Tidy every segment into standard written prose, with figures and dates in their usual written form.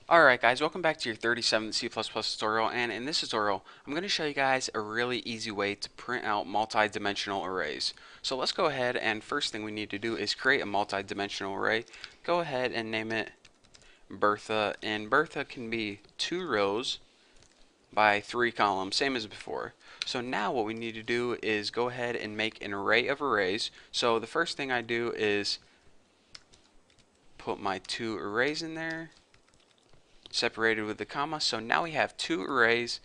Alright guys, welcome back to your 37th C++ tutorial, and in this tutorial I'm going to show you guys a really easy way to print out multi-dimensional arrays. So let's go ahead, and first thing we need to do is create a multi-dimensional array. Go ahead and name it Bertha, and Bertha can be 2 rows by 3 columns, same as before. So now what we need to do is go ahead and make an array of arrays. So the first thing I do is put my 2 arrays in there, separated with the comma. So now we have 2 arrays,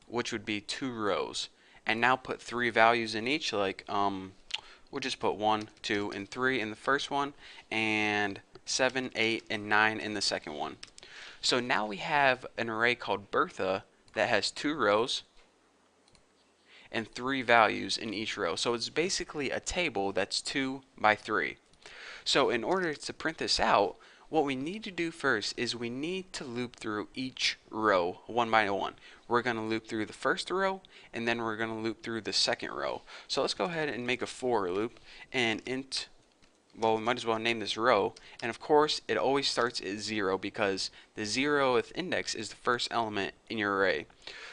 which would be 2 rows, and now put 3 values in each, like we'll just put 1, 2, and 3 in the first one, and 7, 8, and 9 in the second one. So now we have an array called Bertha that has 2 rows and 3 values in each row. So it's basically a table that's 2 by 3. So in order to print this out, what we need to do first is we need to loop through each row one by one. We're going to loop through the first row, and then we're going to loop through the second row. So let's go ahead and make a for loop, and well, we might as well name this row, and of course it always starts at 0 because the 0th index is the first element in your array.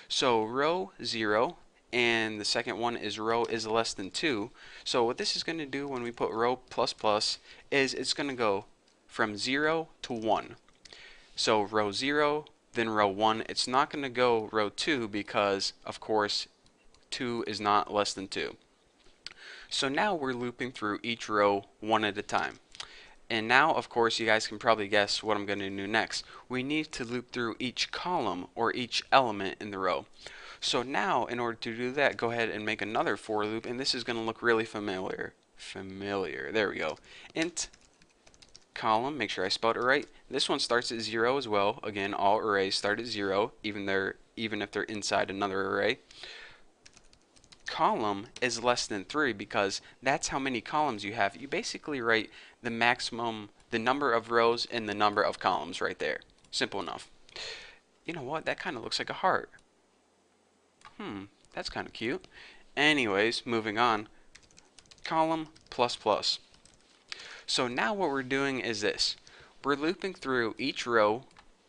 So row 0, and the second one is row is less than 2. So what this is going to do when we put row plus plus is it's going to go from 0 to 1. So row 0, then row 1. It's not going to go row 2 because, of course, 2 is not less than 2. So now we're looping through each row one at a time. And now, of course, you guys can probably guess what I'm going to do next. We need to loop through each column or each element in the row. So now, in order to do that, go ahead and make another for loop, and this is going to look really familiar. There we go. Int column, make sure I spelled it right. This one starts at 0 as well. Again, all arrays start at 0, even if they're inside another array. Column is less than 3 because that's how many columns you have. You basically write the maximum, the number of rows and the number of columns right there. Simple enough. You know what? That kind of looks like a heart. That's kind of cute. Anyways, moving on. Column plus plus. So now what we're doing is this. We're looping through each row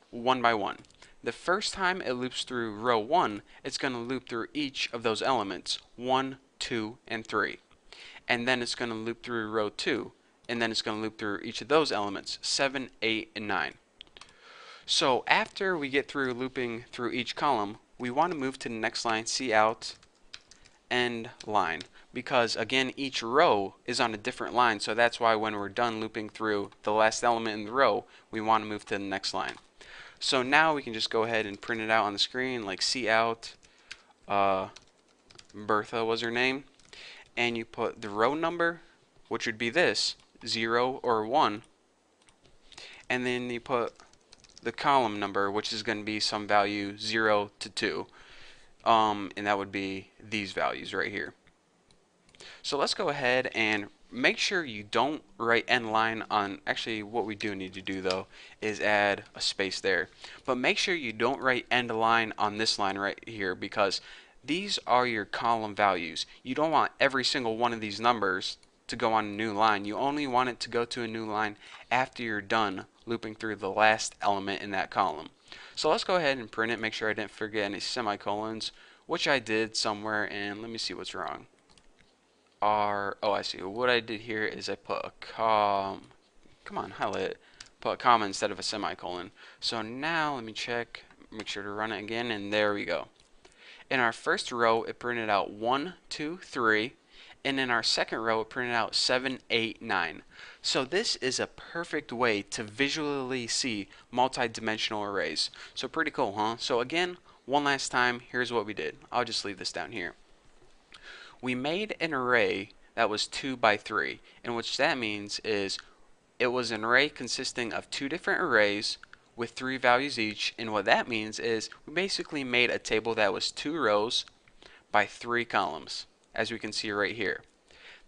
one by one. The first time it loops through row 1, it's going to loop through each of those elements, 1, 2, and 3. And then it's going to loop through row 2, and then it's going to loop through each of those elements, 7, 8, and 9. So after we get through looping through each column, we want to move to the next line, cout end line, because again each row is on a different line, so that's why when we're done looping through the last element in the row, we want to move to the next line. So now we can just go ahead and print it out on the screen, like cout Bertha was her name, and you put the row number, which would be this, 0 or 1, and then you put the column number, which is going to be some value 0 to 2. And that would be these values right here. So let's go ahead and make sure you don't write end line on, actually what we do need to do though is add a space there. But make sure you don't write end line on this line right here, because these are your column values. You don't want every single one of these numbers to go on a new line. You only want it to go to a new line after you're done looping through the last element in that column. So let's go ahead and print it, make sure I didn't forget any semicolons, which I did somewhere, and let me see what's wrong. Oh, I see. What I did here is I put a come on, highlight it. Put a comma instead of a semicolon. So now let me check, make sure to run it again, and there we go. In our first row, it printed out 1, 2, 3. And in our second row, it printed out 7, 8, 9. So this is a perfect way to visually see multi-dimensional arrays. So pretty cool, huh? So again, one last time, here's what we did. I'll just leave this down here. We made an array that was 2 by 3, and what that means is it was an array consisting of 2 different arrays with 3 values each, and what that means is we basically made a table that was 2 rows by 3 columns, as we can see right here.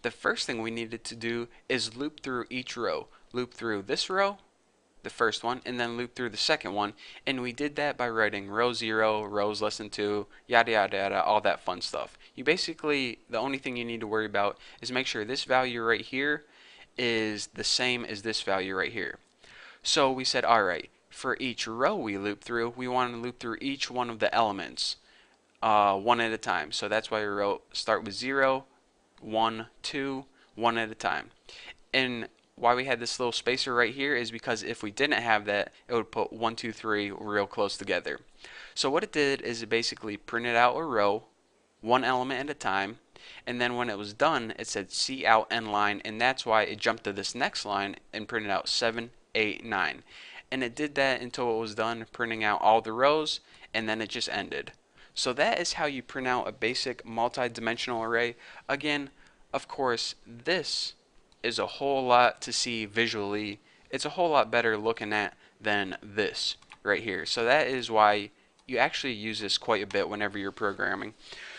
The first thing we needed to do is loop through each row. Loop through this row, the first one, and then loop through the second one, and we did that by writing row 0, rows less than 2, yada yada yada, all that fun stuff. You basically, the only thing you need to worry about is make sure this value right here is the same as this value right here. So we said, alright, for each row we loop through, we want to loop through each one of the elements one at a time. So that's why we wrote start with 0, 1, 2, one at a time. And why we had this little spacer right here is because if we didn't have that, it would put 1, 2, 3 real close together. So what it did is it basically printed out a row, one element at a time, and then when it was done, it said C out end line, and that's why it jumped to this next line and printed out 7, 8, 9. And it did that until it was done printing out all the rows, and then it just ended. So that is how you print out a basic multi-dimensional array. Again, of course, this is a whole lot to see visually. It's a whole lot better looking at than this right here. So that is why you actually use this quite a bit whenever you're programming.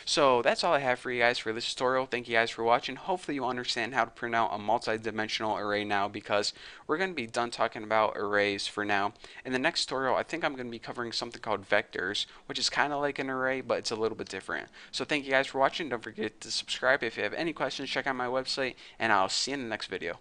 So that's all I have for you guys for this tutorial. Thank you guys for watching. Hopefully you understand how to print out a multi-dimensional array now, because we're going to be done talking about arrays for now. In the next tutorial, I think I'm going to be covering something called vectors, which is kind of like an array, but it's a little bit different. So thank you guys for watching. Don't forget to subscribe. If you have any questions, check out my website, and I'll see you in the next video.